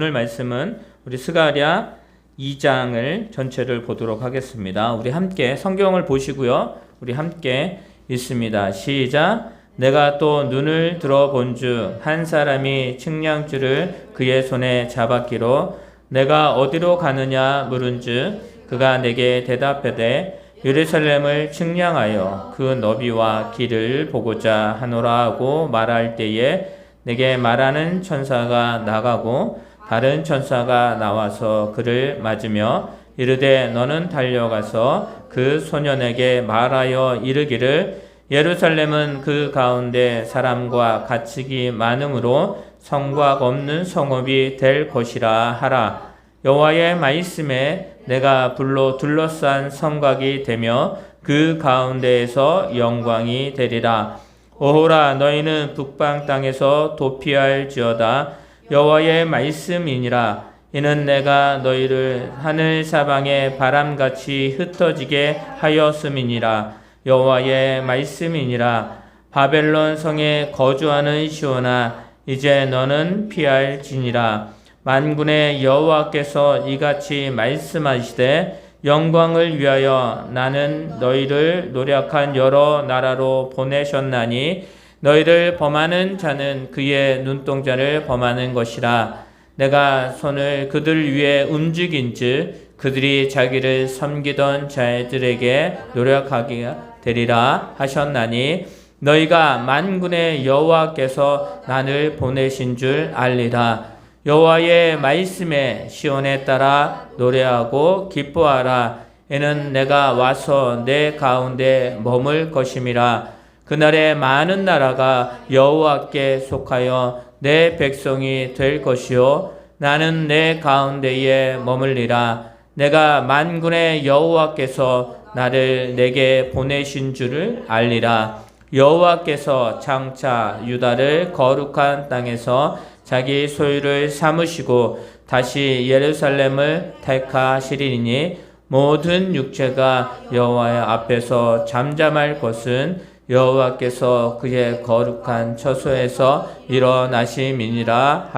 오늘 말씀은 우리 스가랴 2장을 전체를 보도록 하겠습니다. 우리 함께 성경을 보시고요. 우리 함께 읽습니다. 시작. 내가 또 눈을 들어본즉 한 사람이 측량줄을 그의 손에 잡았기로 내가 어디로 가느냐 물은즉 그가 내게 대답하되 예루살렘을 측량하여 그 너비와 길을 보고자 하노라 하고 말할 때에 내게 말하는 천사가 나가고 다른 천사가 나와서 그를 맞으며 이르되 너는 달려가서 그 소년에게 말하여 이르기를 예루살렘은 그 가운데 사람과 가축이 많으므로 성곽 없는 성읍이 될 것이라 하라. 여호와의 말씀에 내가 불로 둘러싼 성곽이 되며 그 가운데에서 영광이 되리라. 오호라 너희는 북방 땅에서 도피할지어다. 여호와의 말씀이니라. 이는 내가 너희를 하늘 사방에 바람같이 흩어지게 하였음이니라. 여호와의 말씀이니라. 바벨론 성에 거주하는 시온아 이제 너는 피할지니라. 만군의 여호와께서 이같이 말씀하시되 영광을 위하여 나는 너희를 노력한 여러 나라로 보내셨나니 너희를 범하는 자는 그의 눈동자를 범하는 것이라. 내가 손을 그들 위에 움직인즉 그들이 자기를 섬기던 자들에게 노력하게 되리라 하셨나니 너희가 만군의 여호와께서 나를 보내신 줄 알리라. 여호와의 말씀에 시온에 따라 노래하고 기뻐하라. 이는 내가 와서 내 가운데 머물 것임이라. 그날에 많은 나라가 여호와께 속하여 내 백성이 될 것이요 나는 내 가운데에 머물리라. 내가 만군의 여호와께서 나를 내게 보내신 줄을 알리라. 여호와께서 장차 유다를 거룩한 땅에서 자기 소유를 삼으시고 다시 예루살렘을 택하시리니 모든 육체가 여호와의 앞에서 잠잠할 것은 여호와께서 그의 거룩한 처소에서 일어나심이니라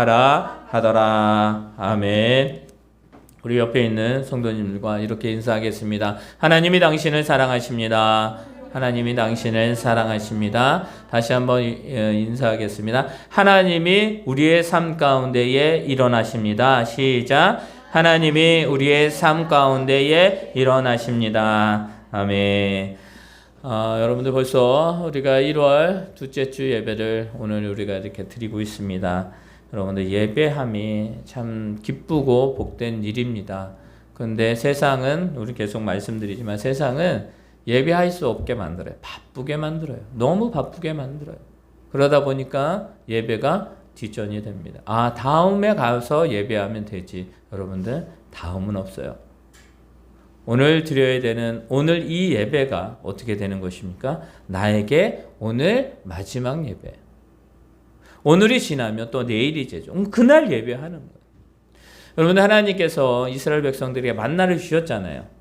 하더라. 아멘. 우리 옆에 있는 성도님들과 이렇게 인사하겠습니다. 하나님이 당신을 사랑하십니다. 하나님이 당신을 사랑하십니다. 다시 한번 인사하겠습니다. 하나님이 우리의 삶 가운데에 일어나십니다. 시작. 하나님이 우리의 삶 가운데에 일어나십니다. 아멘. 여러분들 벌써 우리가 1월 둘째 주 예배를 오늘 우리가 이렇게 드리고 있습니다. 여러분들 예배함이 참 기쁘고 복된 일입니다. 그런데 세상은 우리 계속 말씀드리지만 세상은 예배할 수 없게 만들어요. 바쁘게 만들어요. 너무 바쁘게 만들어요. 그러다 보니까 예배가 뒷전이 됩니다. 다음에 가서 예배하면 되지. 여러분들 다음은 없어요. 오늘 드려야 되는 오늘 이 예배가 어떻게 되는 것입니까? 나에게 오늘 마지막 예배. 오늘이 지나면 또 내일이 되죠. 그날 예배하는 거예요. 여러분들 하나님께서 이스라엘 백성들에게 만나를 주셨잖아요.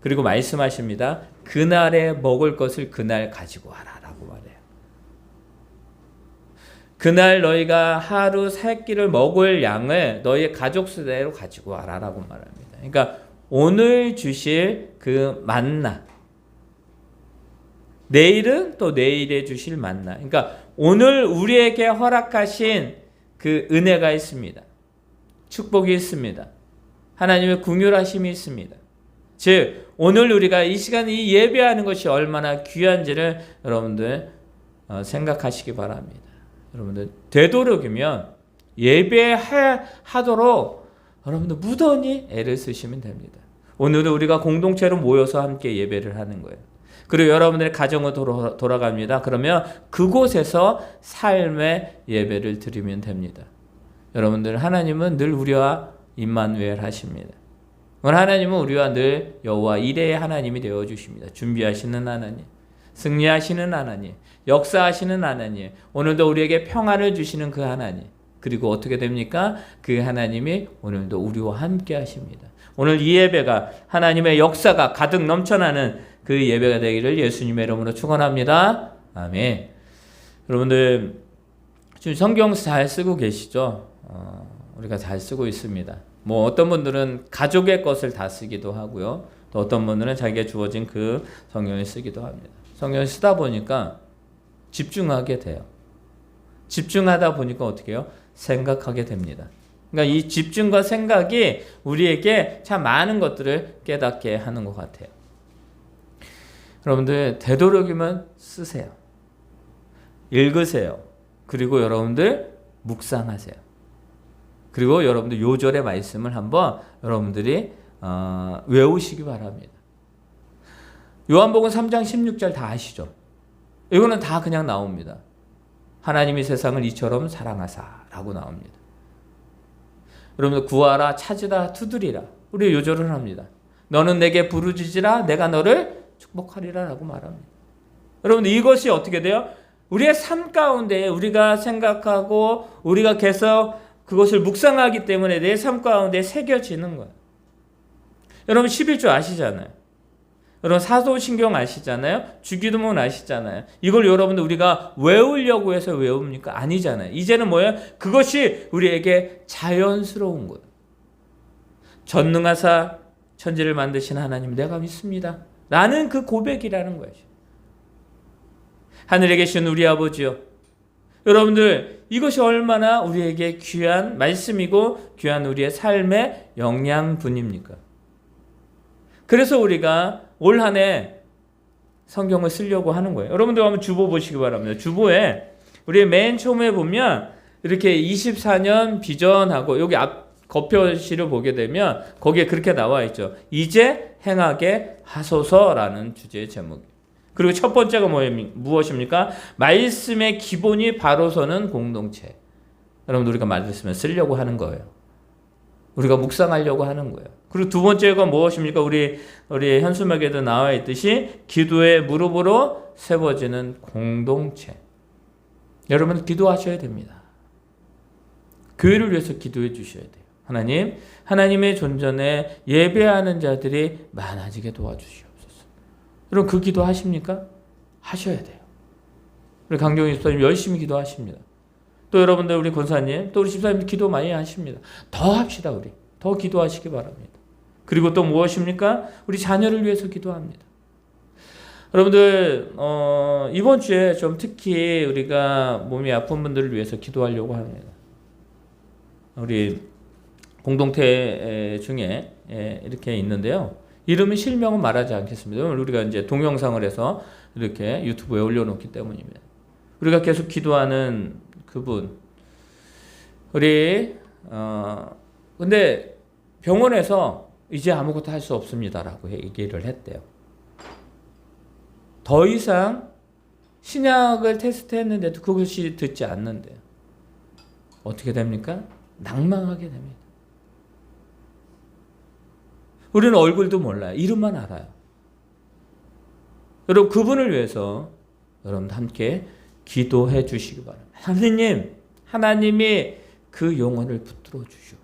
그리고 말씀하십니다. 그날에 먹을 것을 그날 가지고 와라 라고 말해요. 그날 너희가 하루 세 끼를 먹을 양을 너희의 가족 수대로 가지고 와라 라고 말합니다. 그러니까 오늘 주실 그 만나, 내일은 또 내일에 주실 만나. 그러니까 오늘 우리에게 허락하신 그 은혜가 있습니다. 축복이 있습니다. 하나님의 긍휼하심이 있습니다. 즉 오늘 우리가 이 시간에 이 예배하는 것이 얼마나 귀한지를 여러분들 생각하시기 바랍니다. 여러분들 되도록이면 예배하도록 여러분들 무던히 애를 쓰시면 됩니다. 오늘은 우리가 공동체로 모여서 함께 예배를 하는 거예요. 그리고 여러분들의 가정으로 돌아갑니다. 그러면 그곳에서 삶의 예배를 드리면 됩니다. 여러분들 하나님은 늘 우리와 임마누엘 하십니다. 하나님은 우리와 늘 여호와 이레의 하나님이 되어주십니다. 준비하시는 하나님, 승리하시는 하나님, 역사하시는 하나님, 오늘도 우리에게 평안을 주시는 그 하나님. 그리고 어떻게 됩니까? 그 하나님이 오늘도 우리와 함께 하십니다. 오늘 이 예배가 하나님의 역사가 가득 넘쳐나는 그 예배가 되기를 예수님의 이름으로 축원합니다. 아멘. 여러분들 지금 성경 잘 쓰고 계시죠? 우리가 잘 쓰고 있습니다. 뭐 어떤 분들은 가족의 것을 다 쓰기도 하고요. 또 어떤 분들은 자기가 주어진 그 성경을 쓰기도 합니다. 성경을 쓰다 보니까 집중하게 돼요. 집중하다 보니까 어떻게 해요? 생각하게 됩니다. 그러니까 이 집중과 생각이 우리에게 참 많은 것들을 깨닫게 하는 것 같아요. 여러분들 되도록이면 쓰세요. 읽으세요. 그리고 여러분들 묵상하세요. 그리고 여러분들 요절의 말씀을 한번 여러분들이 외우시기 바랍니다. 요한복음 3장 16절 다 아시죠? 이거는 다 그냥 나옵니다. 하나님이 세상을 이처럼 사랑하사 라고 나옵니다. 여러분들 구하라 찾으라 두드리라 우리 요절을 합니다. 너는 내게 부르짖으라 내가 너를 축복하리라 라고 말합니다. 여러분들 이것이 어떻게 돼요? 우리의 삶 가운데 우리가 생각하고 우리가 계속 그것을 묵상하기 때문에 내 삶 가운데 새겨지는 거예요. 여러분 11조 아시잖아요. 여러분 사도신경 아시잖아요. 주기도문 아시잖아요. 이걸 여러분들 우리가 외우려고 해서 외웁니까? 아니잖아요. 이제는 뭐예요? 그것이 우리에게 자연스러운 거예요. 전능하사 천지를 만드신 하나님 내가 믿습니다. 라는 그 고백이라는 거예요. 하늘에 계신 우리 아버지요. 여러분들 이것이 얼마나 우리에게 귀한 말씀이고 귀한 우리의 삶의 영양분입니까? 그래서 우리가 올 한 해 성경을 쓰려고 하는 거예요. 여러분들 한번 주보 보시기 바랍니다. 주보에 우리 맨 처음에 보면 이렇게 24년 비전하고 여기 앞 겉표시를 보게 되면 거기에 그렇게 나와 있죠. 이제 행하게 하소서라는 주제의 제목이에요. 그리고 첫 번째가 무엇입니까? 말씀의 기본이 바로 서는 공동체. 여러분들 우리가 말씀을 쓰려고 하는 거예요. 우리가 묵상하려고 하는 거예요. 그리고 두 번째가 무엇입니까? 우리 현수막에도 나와 있듯이 기도의 무릎으로 세워지는 공동체. 여러분 기도하셔야 됩니다. 교회를 위해서 기도해 주셔야 돼요. 하나님, 하나님의 존전에 예배하는 자들이 많아지게 도와주시옵소서. 여러분 그 기도 하십니까? 하셔야 돼요. 우리 강경희 집사님 열심히 기도하십니다. 또 여러분들 우리 권사님, 또 우리 집사님 기도 많이 하십니다. 더 합시다 우리. 더 기도하시기 바랍니다. 그리고 또 무엇입니까? 우리 자녀를 위해서 기도합니다. 여러분들 이번 주에 좀 특히 우리가 몸이 아픈 분들을 위해서 기도하려고 합니다. 우리 공동체 중에 이렇게 있는데요. 이름은 실명은 말하지 않겠습니다. 우리가 이제 동영상을 해서 이렇게 유튜브에 올려놓기 때문입니다. 우리가 계속 기도하는 그분, 우리 근데 병원에서 이제 아무것도 할 수 없습니다라고 얘기를 했대요. 더 이상 신약을 테스트했는데도 그것이 듣지 않는데요. 어떻게 됩니까? 낭망하게 됩니다. 우리는 얼굴도 몰라요. 이름만 알아요. 여러분 그분을 위해서 여러분 함께 기도해 주시기 바랍니다. 하나님이 그 영혼을 붙들어 주시옵소서.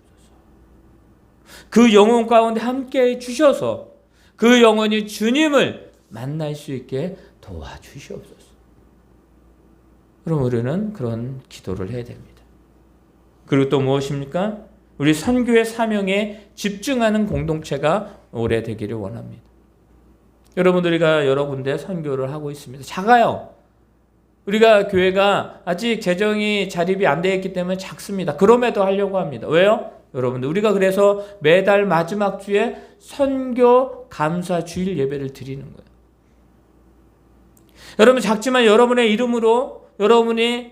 그 영혼 가운데 함께 주셔서 그 영혼이 주님을 만날 수 있게 도와주시옵소서. 그럼 우리는 그런 기도를 해야 됩니다. 그리고 또 무엇입니까? 우리 선교의 사명에 집중하는 공동체가 오래 되기를 원합니다. 여러분들이가 여러 군데 선교를 하고 있습니다. 작아요. 우리가 교회가 아직 재정이 자립이 안 되어 있기 때문에 작습니다. 그럼에도 하려고 합니다. 왜요? 여러분들 우리가 그래서 매달 마지막 주에 선교 감사 주일 예배를 드리는 거예요. 여러분 작지만 여러분의 이름으로 여러분이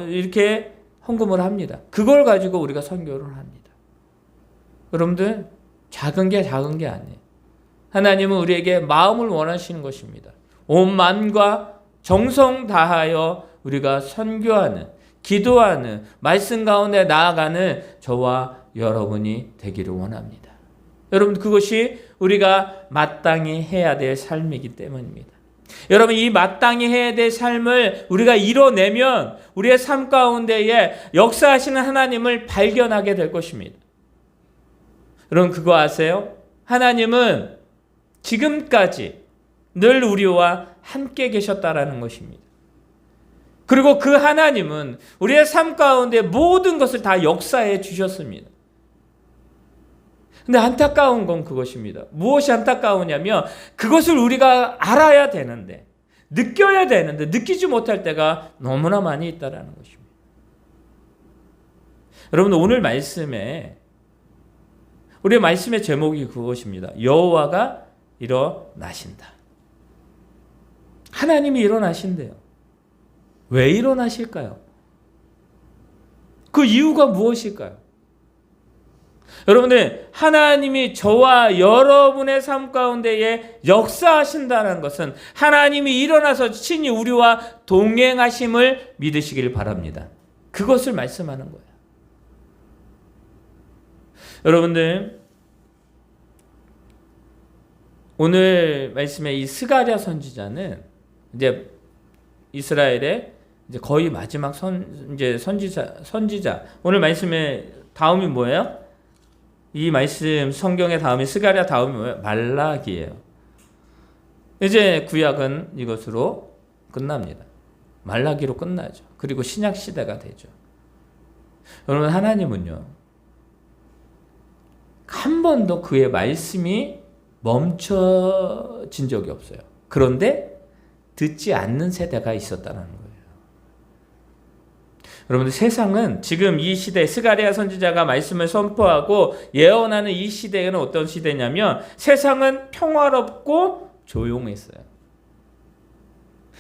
이렇게 헌금을 합니다. 그걸 가지고 우리가 선교를 합니다. 여러분들 작은 게 아니에요. 하나님은 우리에게 마음을 원하시는 것입니다. 온 마음과 정성 다하여 우리가 선교하는, 기도하는, 말씀 가운데 나아가는 저와 여러분이 되기를 원합니다. 여러분 그것이 우리가 마땅히 해야 될 삶이기 때문입니다. 여러분 이 마땅히 해야 될 삶을 우리가 이뤄내면 우리의 삶 가운데에 역사하시는 하나님을 발견하게 될 것입니다. 여러분 그거 아세요? 하나님은 지금까지 늘 우리와 함께 계셨다라는 것입니다. 그리고 그 하나님은 우리의 삶 가운데 모든 것을 다 역사해 주셨습니다. 근데 안타까운 건 그것입니다. 무엇이 안타까우냐면 그것을 우리가 알아야 되는데, 느껴야 되는데 느끼지 못할 때가 너무나 많이 있다는 것입니다. 여러분, 오늘 말씀에 우리의 말씀의 제목이 그것입니다. 여호와가 일어나신다. 하나님이 일어나신대요. 왜 일어나실까요? 그 이유가 무엇일까요? 여러분들, 하나님이 저와 여러분의 삶 가운데에 역사하신다는 것은 하나님이 일어나서 친히 우리와 동행하심을 믿으시길 바랍니다. 그것을 말씀하는 거예요. 여러분들, 오늘 말씀의 이 스가랴 선지자는 이제 이스라엘의 이제 거의 마지막 선지자. 오늘 말씀의 다음이 뭐예요? 이 말씀 성경의 다음이 스가랴 다음이 뭐예요? 말라기예요. 이제 구약은 이것으로 끝납니다. 말라기로 끝나죠. 그리고 신약 시대가 되죠. 여러분, 하나님은요, 한 번도 그의 말씀이 멈춰진 적이 없어요. 그런데 듣지 않는 세대가 있었다는 거예요. 여러분들, 세상은 지금 이 시대, 스가랴 선지자가 말씀을 선포하고 예언하는 이 시대에는 어떤 시대냐면 세상은 평화롭고 조용했어요.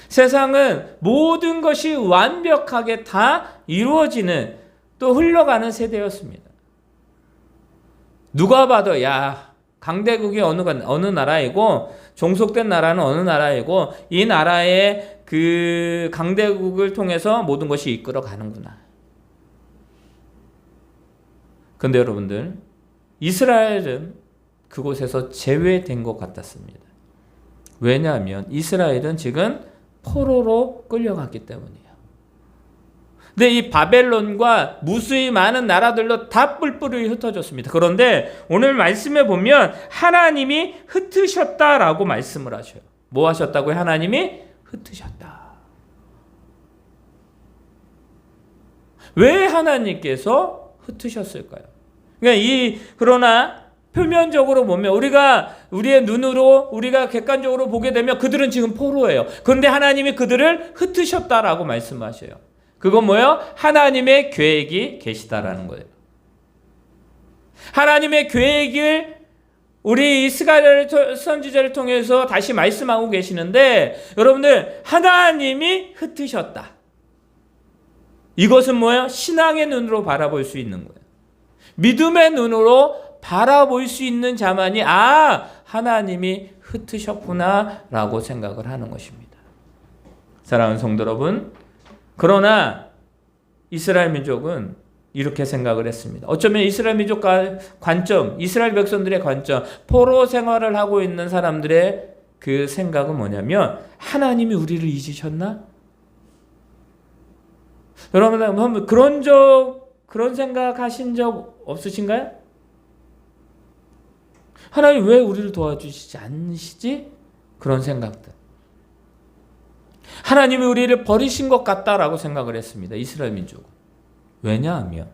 세상은 모든 것이 완벽하게 다 이루어지는, 또 흘러가는 세대였습니다. 누가 봐도 야, 강대국이 어느 나라이고 종속된 나라는 어느 나라이고 이 나라의 그 강대국을 통해서 모든 것이 이끌어 가는구나. 그런데 여러분들, 이스라엘은 그곳에서 제외된 것 같았습니다. 왜냐하면 이스라엘은 지금 포로로 끌려갔기 때문이에요. 근데 이 바벨론과 무수히 많은 나라들로 다 뿔뿔이 흩어졌습니다. 그런데 오늘 말씀에 보면 하나님이 흩으셨다라고 말씀을 하셔요. 뭐 하셨다고요? 하나님이 흩으셨다. 왜 하나님께서 흩으셨을까요? 그러나 표면적으로 보면 우리의 눈으로 우리가 객관적으로 보게 되면 그들은 지금 포로예요. 그런데 하나님이 그들을 흩으셨다라고 말씀하셔요. 그건 뭐예요? 하나님의 계획이 계시다라는 거예요. 하나님의 계획을 우리 이 스가랴 선지자를 통해서 다시 말씀하고 계시는데, 여러분들, 하나님이 흩으셨다. 이것은 뭐예요? 신앙의 눈으로 바라볼 수 있는 거예요. 믿음의 눈으로 바라볼 수 있는 자만이 하나님이 흩으셨구나 라고 생각을 하는 것입니다. 사랑하는 성도 여러분, 그러나 이스라엘 민족은 이렇게 생각을 했습니다. 어쩌면 이스라엘 민족과 관점, 이스라엘 백성들의 관점, 포로 생활을 하고 있는 사람들의 그 생각은 뭐냐면, 하나님이 우리를 잊으셨나? 여러분, 한번 그런 생각 하신 적 없으신가요? 하나님 왜 우리를 도와주시지 않으시지? 그런 생각들. 하나님이 우리를 버리신 것 같다라고 생각을 했습니다. 이스라엘 민족은. 왜냐하면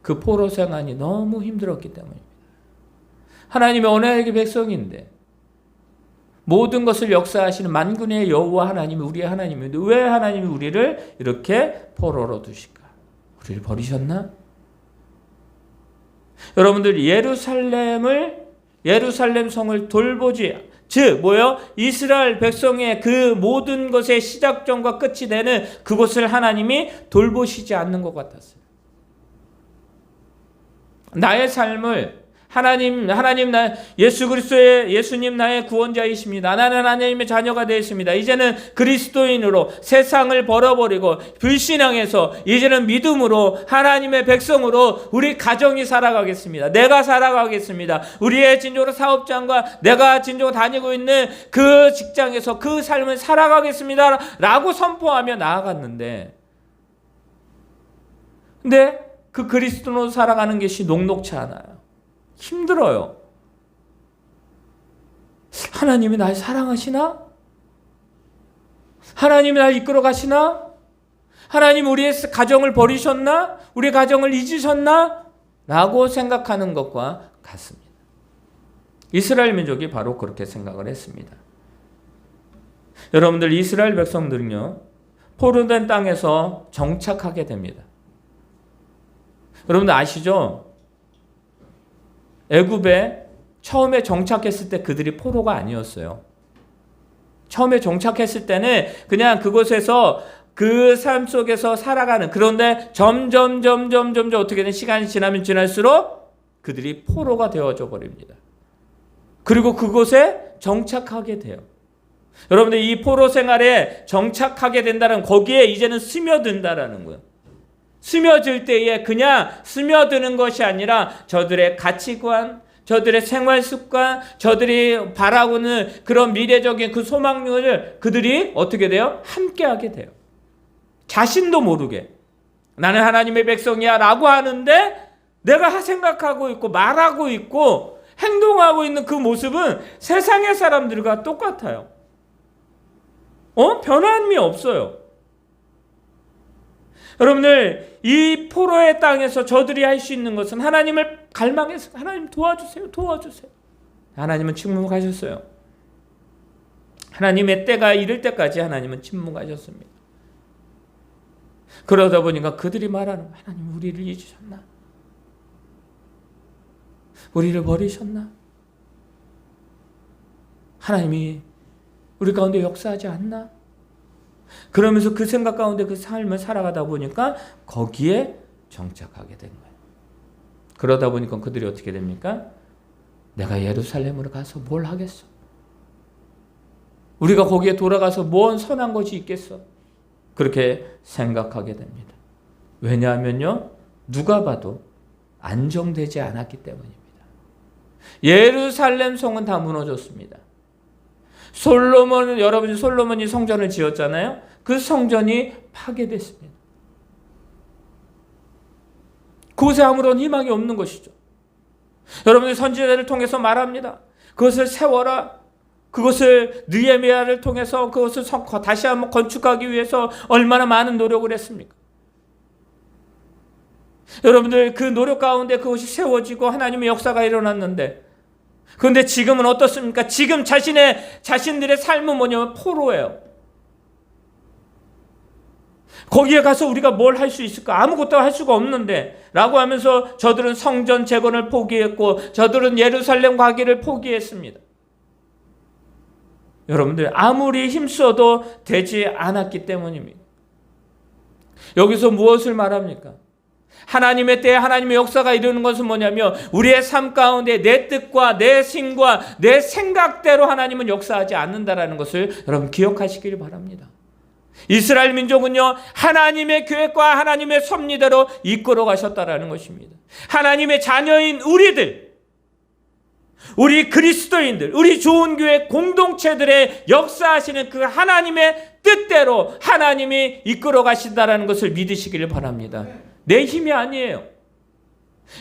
그 포로 생활이 너무 힘들었기 때문입니다. 하나님의 언약의 백성인데 모든 것을 역사하시는 만군의 여호와 하나님이 우리의 하나님인데 왜 하나님이 우리를 이렇게 포로로 두실까? 우리를 버리셨나? 여러분들, 예루살렘 성을 돌보지, 즉 뭐요? 이스라엘 백성의 그 모든 것의 시작점과 끝이 되는 그것을 하나님이 돌보시지 않는 것 같았어요. 나의 삶을 예수님 나의 구원자이십니다. 나는 하나님의 자녀가 되었습니다. 이제는 그리스도인으로 세상을 벌어버리고 불신앙에서 이제는 믿음으로 하나님의 백성으로 우리 가정이 살아가겠습니다. 내가 살아가겠습니다. 우리의 진정으로 사업장과 내가 진정으로 다니고 있는 그 직장에서 그 삶을 살아가겠습니다 라고 선포하며 나아갔는데, 근데 그 그리스도로 살아가는 것이 녹록치 않아요. 힘들어요. 하나님이 날 사랑하시나? 하나님이 날 이끌어 가시나? 하나님 우리의 가정을 버리셨나? 우리 가정을 잊으셨나? 라고 생각하는 것과 같습니다. 이스라엘 민족이 바로 그렇게 생각을 했습니다. 여러분들, 이스라엘 백성들은요, 포로된 땅에서 정착하게 됩니다. 여러분들 아시죠? 애굽에 처음에 정착했을 때 그들이 포로가 아니었어요. 처음에 정착했을 때는 그냥 그곳에서 그 삶 속에서 살아가는, 그런데 점점 어떻게 되는, 시간이 지나면 지날수록 그들이 포로가 되어져 버립니다. 그리고 그곳에 정착하게 돼요. 여러분들, 이 포로 생활에 정착하게 된다는, 거기에 이제는 스며든다라는 거예요. 스며들 때에 그냥 스며드는 것이 아니라 저들의 가치관, 저들의 생활 습관, 저들이 바라고는 그런 미래적인 그 소망을 그들이 어떻게 돼요? 함께하게 돼요. 자신도 모르게 나는 하나님의 백성이야 라고 하는데, 내가 생각하고 있고 말하고 있고 행동하고 있는 그 모습은 세상의 사람들과 똑같아요. 변함이 없어요. 여러분들, 이 포로의 땅에서 저들이 할 수 있는 것은 하나님을 갈망해서, 하나님 도와주세요. 하나님은 침묵하셨어요. 하나님의 때가 이를 때까지 하나님은 침묵하셨습니다. 그러다 보니까 그들이 말하는, 하나님 우리를 잊으셨나? 우리를 버리셨나? 하나님이 우리 가운데 역사하지 않나? 그러면서 그 생각 가운데 그 삶을 살아가다 보니까 거기에 정착하게 된 거예요. 그러다 보니까 그들이 어떻게 됩니까? 내가 예루살렘으로 가서 뭘 하겠어? 우리가 거기에 돌아가서 뭔 선한 것이 있겠어? 그렇게 생각하게 됩니다. 왜냐하면요, 누가 봐도 안정되지 않았기 때문입니다. 예루살렘 성은 다 무너졌습니다. 여러분이 솔로몬이 성전을 지었잖아요. 그 성전이 파괴됐습니다. 그곳에 아무런 희망이 없는 것이죠. 여러분이 선지자를 통해서 말합니다. 그것을 세워라. 그것을 느헤미야를 통해서 그것을 다시 한번 건축하기 위해서 얼마나 많은 노력을 했습니까? 여러분들, 그 노력 가운데 그것이 세워지고 하나님의 역사가 일어났는데, 그런데 지금은 어떻습니까? 지금 자신들의 삶은 뭐냐면 포로예요. 거기에 가서 우리가 뭘 할 수 있을까? 아무것도 할 수가 없는데 라고 하면서 저들은 성전 재건을 포기했고, 저들은 예루살렘 가기를 포기했습니다. 여러분들, 아무리 힘써도 되지 않았기 때문입니다. 여기서 무엇을 말합니까? 하나님의 때에 하나님의 역사가 이루는 것은 뭐냐면, 우리의 삶 가운데 내 뜻과 내 힘과 내 생각대로 하나님은 역사하지 않는다라는 것을 여러분 기억하시길 바랍니다. 이스라엘 민족은요, 하나님의 계획과 하나님의 섭리대로 이끌어 가셨다라는 것입니다. 하나님의 자녀인 우리 그리스도인들, 우리 좋은 교회 공동체들의 역사하시는 그 하나님의 뜻대로 하나님이 이끌어 가신다라는 것을 믿으시기를 바랍니다. 내 힘이 아니에요.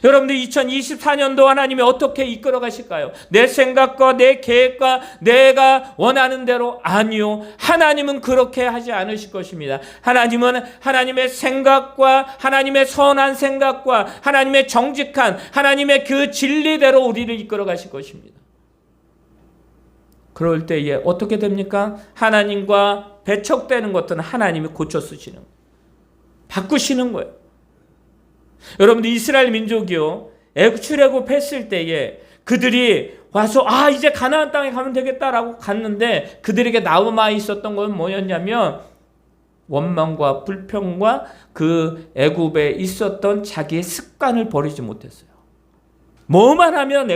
여러분들, 2024년도 하나님이 어떻게 이끌어 가실까요? 내 생각과 내 계획과 내가 원하는 대로? 아니요. 하나님은 그렇게 하지 않으실 것입니다. 하나님은 하나님의 생각과 하나님의 선한 생각과 하나님의 정직한 하나님의 그 진리대로 우리를 이끌어 가실 것입니다. 그럴 때에 어떻게 됩니까? 하나님과 배척되는 것들은 하나님이 고쳐 쓰시는 거예요. 바꾸시는 거예요. 여러분들, 이스라엘 민족이요, 출애굽했을 때에 그들이 와서 이제 가나안 땅에 가면 되겠다라고 갔는데, 그들에게 남아 있었던 건 뭐였냐면 원망과 불평과 그 애굽에 있었던 자기의 습관을 버리지 못했어요. 뭐만 하면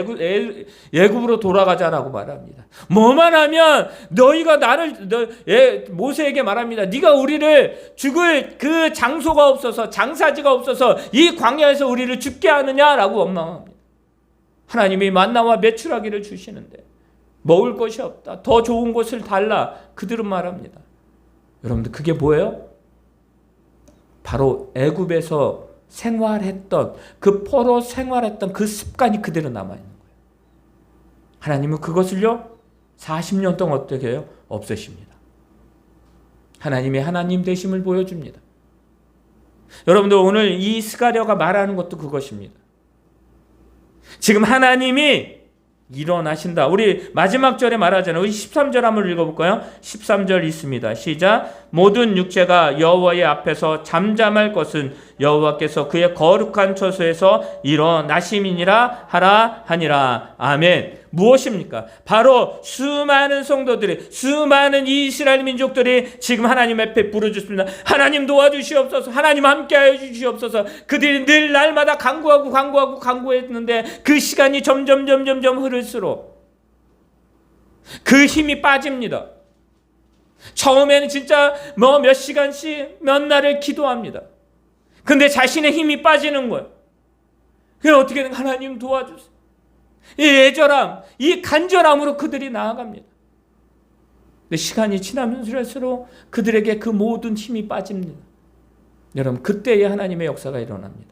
애굽으로 돌아가자라고 말합니다. 뭐만 하면 너희가 모세에게 말합니다. 네가 우리를 죽을 그 장소가 없어서, 장사지가 없어서 이 광야에서 우리를 죽게 하느냐라고 원망합니다. 하나님이 만나와 메추라기를 주시는데 먹을 것이 없다. 더 좋은 곳을 달라. 그들은 말합니다. 여러분들, 그게 뭐예요? 바로 애굽에서 생활했던, 그 포로 생활했던 그 습관이 그대로 남아있는 거예요. 하나님은 그것을요 40년 동안 어떻게 해요? 없애십니다. 하나님의 하나님 되심을 보여줍니다. 여러분들 오늘 이 스가랴가 말하는 것도 그것입니다. 지금 하나님이 일어나신다. 우리 마지막 절에 말하잖아요. 우리 13절 한번 읽어볼까요? 13절 있습니다. 시작. 모든 육체가 여호와의 앞에서 잠잠할 것은 여호와께서 그의 거룩한 처소에서 일어나심이니라 하라 하니라. 아멘. 무엇입니까? 바로 수많은 성도들이, 수많은 이스라엘 민족들이 지금 하나님 앞에 부르짖습니다. 하나님 도와주시옵소서. 하나님 함께하여 주시옵소서. 그들이 늘 날마다 간구했는데 그 시간이 점점 흐를수록 그 힘이 빠집니다. 처음에는 진짜 몇 시간씩 몇 날을 기도합니다. 근데 자신의 힘이 빠지는 거예요. 그래서 어떻게든 하나님 도와주세요. 이 애절함, 이 간절함으로 그들이 나아갑니다. 근데 시간이 지나면 지날수록 그들에게 그 모든 힘이 빠집니다. 여러분, 그때에 하나님의 역사가 일어납니다.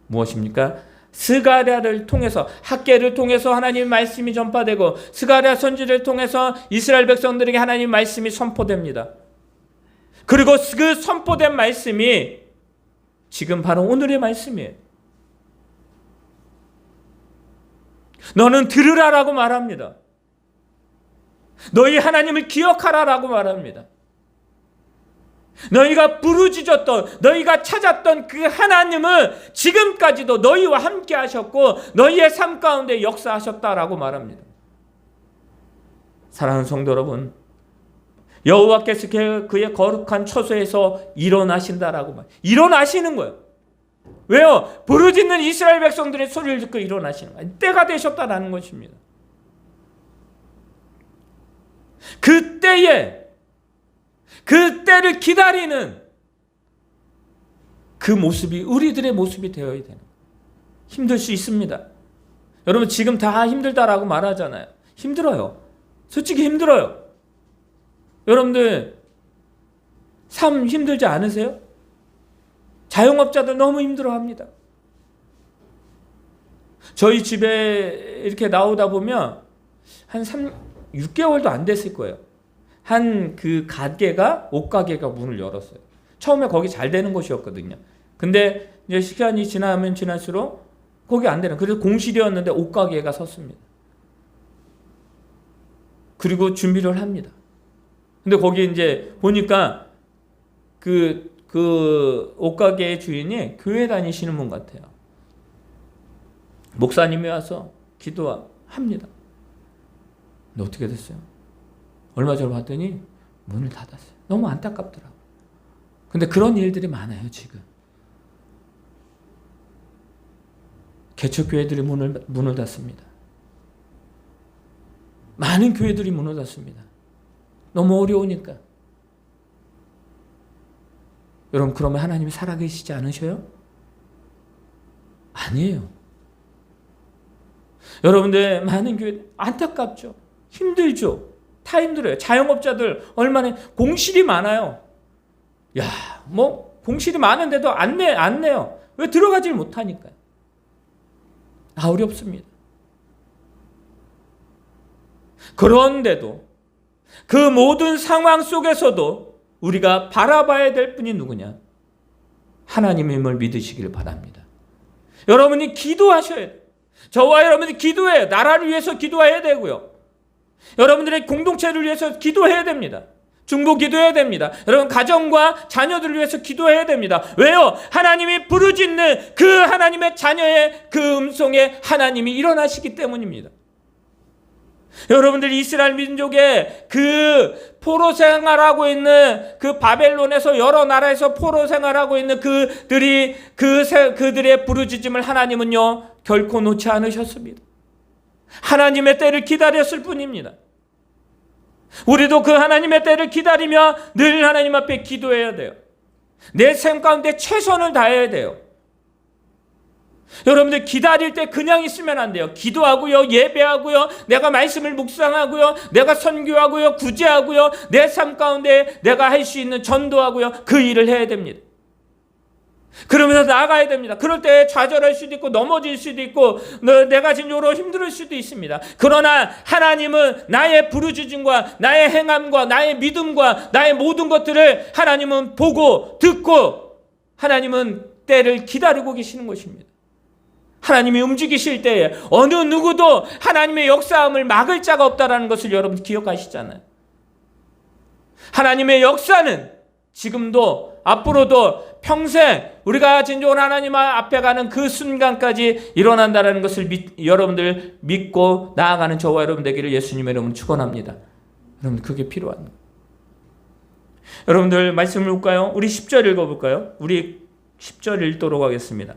무엇입니까? 스가랴를 통해서, 학개를 통해서 하나님의 말씀이 전파되고 스가랴 선지를 통해서 이스라엘 백성들에게 하나님의 말씀이 선포됩니다. 그리고 그 선포된 말씀이 지금 바로 오늘의 말씀이에요. 너는 들으라라고 말합니다. 너희 하나님을 기억하라라고 말합니다. 너희가 부르짖었던, 너희가 찾았던 그 하나님은 지금까지도 너희와 함께 하셨고 너희의 삶 가운데 역사하셨다라고 말합니다. 사랑하는 성도 여러분, 여호와께서 그의 거룩한 처소에서 일어나신다라고 말. 일어나시는 거예요. 왜요? 부르짖는 이스라엘 백성들의 소리를 듣고 일어나시는 거예요. 때가 되셨다라는 것입니다. 그때를 기다리는 그 모습이 우리들의 모습이 되어야 되는 거예요. 힘들 수 있습니다. 여러분, 지금 다 힘들다라고 말하잖아요. 힘들어요. 솔직히 힘들어요. 여러분들 삶 힘들지 않으세요? 자영업자들 너무 힘들어합니다. 저희 집에 이렇게 나오다 보면 한 6개월도 안 됐을 거예요. 한 그 가게가, 옷가게가 문을 열었어요. 처음에 거기 잘 되는 곳이었거든요. 근데 이제 시간이 지나면 지날수록 거기 안 되는, 그래서 공실이었는데 옷가게가 섰습니다. 그리고 준비를 합니다. 근데 거기 이제 보니까 그 옷가게의 주인이 교회 다니시는 분 같아요. 목사님이 와서 기도합니다. 근데 어떻게 됐어요? 얼마 전에 봤더니 문을 닫았어요. 너무 안타깝더라고요. 근데 그런 일들이 많아요, 지금. 개척교회들이 문을 닫습니다. 많은 교회들이 문을 닫습니다. 너무 어려우니까. 여러분, 그러면 하나님이 살아계시지 않으셔요? 아니에요. 여러분들 많은 교회 안타깝죠. 힘들죠. 다 힘들어요. 자영업자들 얼마나 공실이 많아요. 야, 공실이 많은데도 안 내요. 왜? 들어가질 못하니까요. 어렵습니다. 그런데도 그 모든 상황 속에서도 우리가 바라봐야 될 분이 누구냐? 하나님임을 믿으시길 바랍니다. 여러분이 기도하셔야 돼요. 저와 여러분이 기도해요. 나라를 위해서 기도해야 되고요. 여러분들의 공동체를 위해서 기도해야 됩니다. 중보 기도해야 됩니다. 여러분 가정과 자녀들을 위해서 기도해야 됩니다. 왜요? 하나님이 부르짖는 그 하나님의 자녀의 그 음성에 하나님이 일어나시기 때문입니다. 여러분들 이스라엘 민족의 그 포로 생활하고 있는 그 바벨론에서 여러 나라에서 포로 생활하고 있는 그들의 부르짖음을 하나님은요 결코 놓지 않으셨습니다. 하나님의 때를 기다렸을 뿐입니다. 우리도 그 하나님의 때를 기다리며 늘 하나님 앞에 기도해야 돼요. 내 삶 가운데 최선을 다해야 돼요. 여러분들 기다릴 때 그냥 있으면 안 돼요. 기도하고요, 예배하고요, 내가 말씀을 묵상하고요, 내가 선교하고요, 구제하고요, 내 삶 가운데 내가 할 수 있는 전도하고요, 그 일을 해야 됩니다. 그러면서 나아가야 됩니다. 그럴 때 좌절할 수도 있고 넘어질 수도 있고 내가 지금 여러 힘들 수도 있습니다. 그러나 하나님은 나의 부르짖음과 나의 행함과 나의 믿음과 나의 모든 것들을 하나님은 보고 듣고 하나님은 때를 기다리고 계시는 것입니다. 하나님이 움직이실 때에 어느 누구도 하나님의 역사함을 막을 자가 없다는 것을 여러분 기억하시잖아요. 하나님의 역사는 지금도 앞으로도 평생 우리가 진정한 하나님 앞에 가는 그 순간까지 일어난다는 것을 여러분들 믿고 나아가는 저와 여러분 되기를 예수님의 이름으로 축원합니다. 여러분 그게 필요한 거예요. 여러분들 말씀을 볼까요? 우리 10절 읽어볼까요? 우리 10절 읽도록 하겠습니다.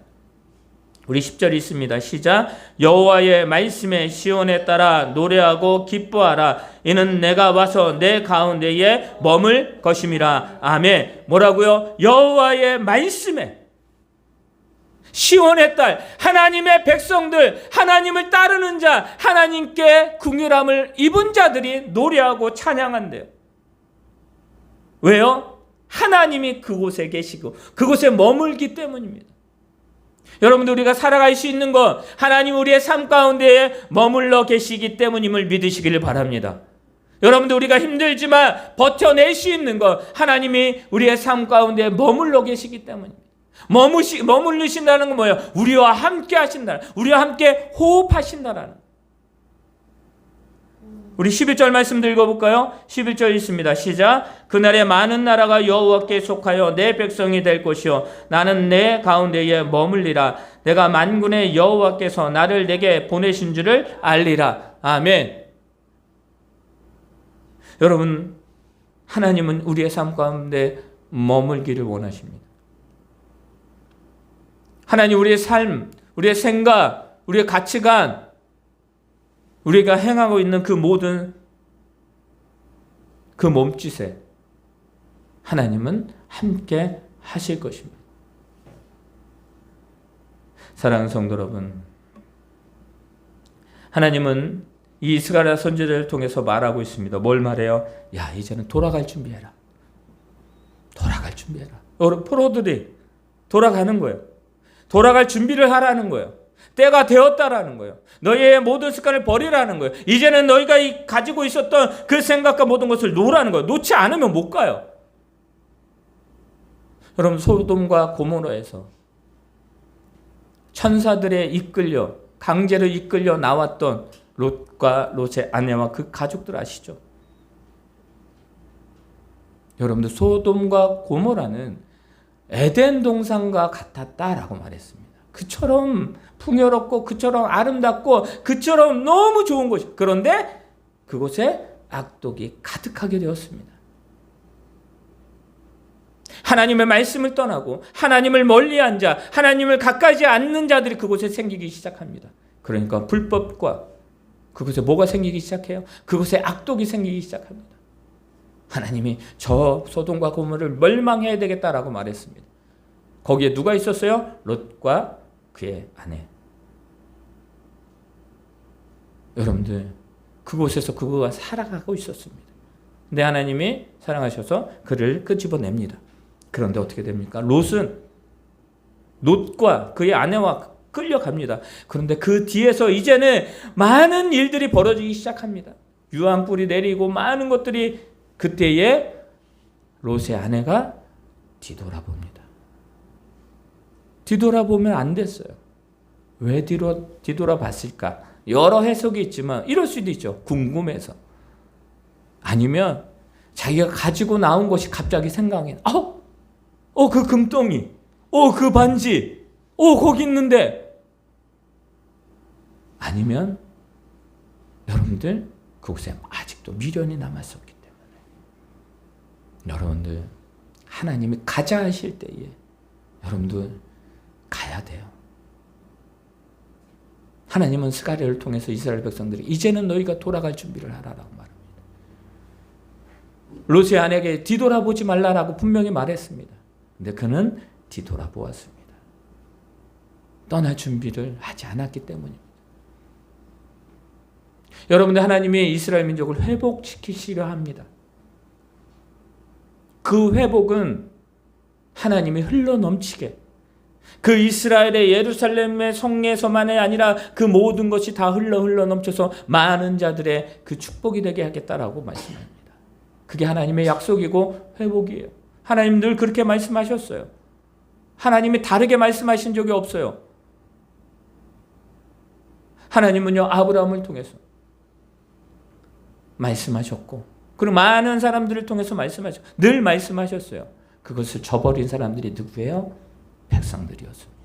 우리 10절 있습니다. 시작. 여호와의 말씀에 시온에 따라 노래하고 기뻐하라. 이는 내가 와서 내 가운데에 머물 것임이라. 아멘. 뭐라고요? 여호와의 말씀에, 시온의 딸, 하나님의 백성들, 하나님을 따르는 자, 하나님께 긍휼함을 입은 자들이 노래하고 찬양한대요. 왜요? 하나님이 그곳에 계시고 그곳에 머물기 때문입니다. 여러분들 우리가 살아갈 수 있는 것, 하나님 우리의 삶 가운데에 머물러 계시기 때문임을 믿으시기를 바랍니다. 여러분들 우리가 힘들지만 버텨낼 수 있는 것, 하나님이 우리의 삶 가운데 머물러 계시기 때문입니다. 머물르신다는 건 뭐예요? 우리와 함께 하신다. 우리와 함께 호흡하신다라는. 우리 11절 말씀도 읽어볼까요? 11절 있습니다. 시작. 그날에 많은 나라가 여호와께 속하여 내 백성이 될 것이요 나는 내 가운데에 머물리라. 내가 만군의 여호와께서 나를 내게 보내신 줄을 알리라. 아멘. 여러분, 하나님은 우리의 삶 가운데 머물기를 원하십니다. 하나님 우리의 삶, 우리의 생각, 우리의 가치관, 우리가 행하고 있는 그 모든 그 몸짓에 하나님은 함께 하실 것입니다. 사랑하는 성도 여러분, 하나님은 이 이스라엘 선지자를 통해서 말하고 있습니다. 뭘 말해요? 야, 이제는 돌아갈 준비해라. 돌아갈 준비해라. 여러분, 포로들이 돌아가는 거예요. 돌아갈 준비를 하라는 거예요. 때가 되었다라는 거예요. 너희의 모든 습관을 버리라는 거예요. 이제는 너희가 가지고 있었던 그 생각과 모든 것을 놓으라는 거예요. 놓지 않으면 못 가요. 여러분, 소돔과 고모라에서 천사들에 이끌려 강제로 이끌려 나왔던 롯과 롯의 아내와 그 가족들 아시죠? 여러분들 소돔과 고모라는 에덴 동산과 같았다라고 말했습니다. 그처럼 풍요롭고 그처럼 아름답고 그처럼 너무 좋은 곳이, 그런데 그곳에 악독이 가득하게 되었습니다. 하나님의 말씀을 떠나고 하나님을 멀리한 자, 하나님을 가까이 않는 자들이 그곳에 생기기 시작합니다. 그러니까 불법과 그곳에 뭐가 생기기 시작해요? 그곳에 악독이 생기기 시작합니다. 하나님이 저 소돔과 고모를 멸망해야 되겠다라고 말했습니다. 거기에 누가 있었어요? 롯과 그의 아내. 여러분들 그곳에서 그가 살아가고 있었습니다. 근데 하나님이 사랑하셔서 그를 끄집어냅니다. 그런데 어떻게 됩니까? 롯과 그의 아내와 끌려갑니다. 그런데 그 뒤에서 이제는 많은 일들이 벌어지기 시작합니다. 유황불이 내리고 많은 것들이, 그때에 롯의 아내가 뒤돌아봅니다. 뒤돌아보면 안 됐어요. 왜 뒤돌아봤을까? 여러 해석이 있지만 이럴 수도 있죠. 궁금해서. 아니면 자기가 가지고 나온 것이 갑자기 생각이 그 금덩이, 그 반지, 거기 있는데. 아니면 여러분들 그곳에 아직도 미련이 남았었기 때문에. 여러분들 하나님이 가자 하실 때에 여러분들 가야 돼요. 하나님은 스가랴를 통해서 이스라엘 백성들이 이제는 너희가 돌아갈 준비를 하라라고 말합니다. 롯의 아내에게 뒤돌아보지 말라라고 분명히 말했습니다. 근데 그는 뒤돌아보았습니다. 떠날 준비를 하지 않았기 때문입니다. 여러분들 하나님이 이스라엘 민족을 회복시키시려 합니다. 그 회복은 하나님이 흘러넘치게, 그 이스라엘의 예루살렘의 성에서만이 아니라 그 모든 것이 다 흘러넘쳐서 많은 자들의 그 축복이 되게 하겠다라고 말씀합니다. 그게 하나님의 약속이고 회복이에요. 하나님 늘 그렇게 말씀하셨어요. 하나님이 다르게 말씀하신 적이 없어요. 하나님은요, 아브라함을 통해서 말씀하셨고, 그리고 많은 사람들을 통해서 늘 말씀하셨어요. 그것을 저버린 사람들이 누구예요? 백성들이었습니다.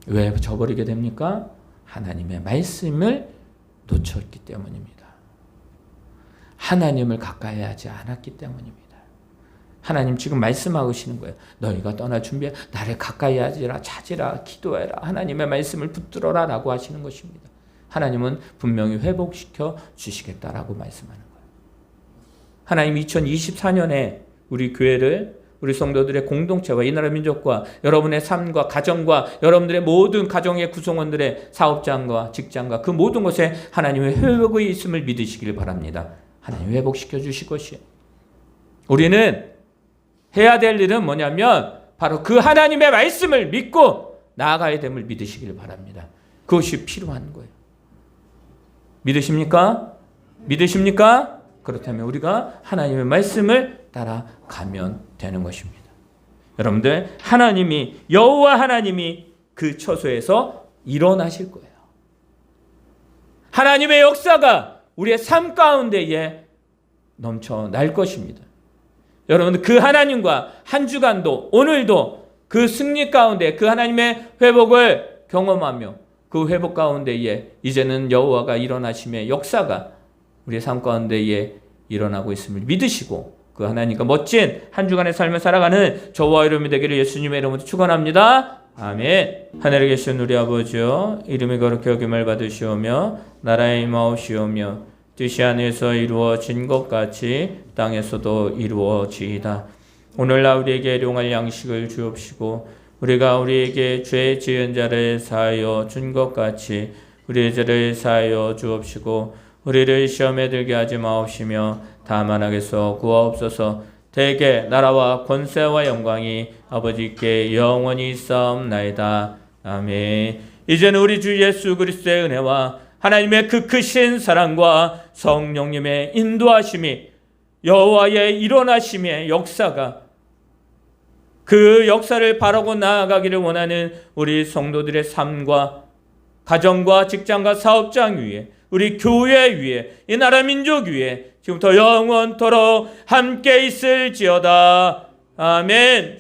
왜 저버리게 됩니까? 하나님의 말씀을 놓쳤기 때문입니다. 하나님을 가까이 하지 않았기 때문입니다. 하나님 지금 말씀하시는 거예요. 너희가 떠날 준비해. 나를 가까이 하지라, 찾으라, 기도해라. 하나님의 말씀을 붙들어라 라고 하시는 것입니다. 하나님은 분명히 회복시켜 주시겠다라고 말씀하는 거예요. 하나님 2024년에 우리 교회를, 우리 성도들의 공동체와 이 나라 민족과 여러분의 삶과 가정과 여러분들의 모든 가정의 구성원들의 사업장과 직장과 그 모든 것에 하나님의 회복의 있음을 믿으시길 바랍니다. 하나님 회복시켜 주실 것이에요. 우리는 해야 될 일은 뭐냐면 바로 그 하나님의 말씀을 믿고 나아가야 됨을 믿으시길 바랍니다. 그것이 필요한 거예요. 믿으십니까? 믿으십니까? 그렇다면 우리가 하나님의 말씀을 따라가면 되는 것입니다. 여러분들, 여호와 하나님이 그 처소에서 일어나실 거예요. 하나님의 역사가 우리의 삶 가운데에 넘쳐날 것입니다. 여러분들, 그 하나님과 한 주간도, 오늘도 그 승리 가운데 그 하나님의 회복을 경험하며 그 회복 가운데에 이제는 여호와가 일어나심의 역사가 우리의 삶 가운데에 일어나고 있음을 믿으시고 그 하나님과 멋진 한 주간의 삶을 살아가는 저와 여러분이 되기를 예수님의 이름으로 축원합니다. 아멘. 하늘에 계신 우리 아버지여, 이름이 거룩히 여김을 받으시오며 나라의 임하옵시오며 뜻이 하늘에서 이루어진 것 같이 땅에서도 이루어지이다. 오늘날 우리에게 일용할 양식을 주옵시고 우리가 우리에게 죄 지은 자를 사하여 준 것 같이 우리의 죄를 사하여 주옵시고 우리를 시험에 들게 하지 마옵시며 다만 악에서 구하옵소서. 대개 나라와 권세와 영광이 아버지께 영원히 있사옵나이다. 아멘. 이제는 우리 주 예수 그리스도의 은혜와 하나님의 그 크신 사랑과 성령님의 인도하심이, 여호와의 일어나심의 역사가, 그 역사를 바라고 나아가기를 원하는 우리 성도들의 삶과 가정과 직장과 사업장 위에, 우리 교회 위에, 이 나라 민족 위에 지금부터 영원토록 함께 있을지어다. 아멘.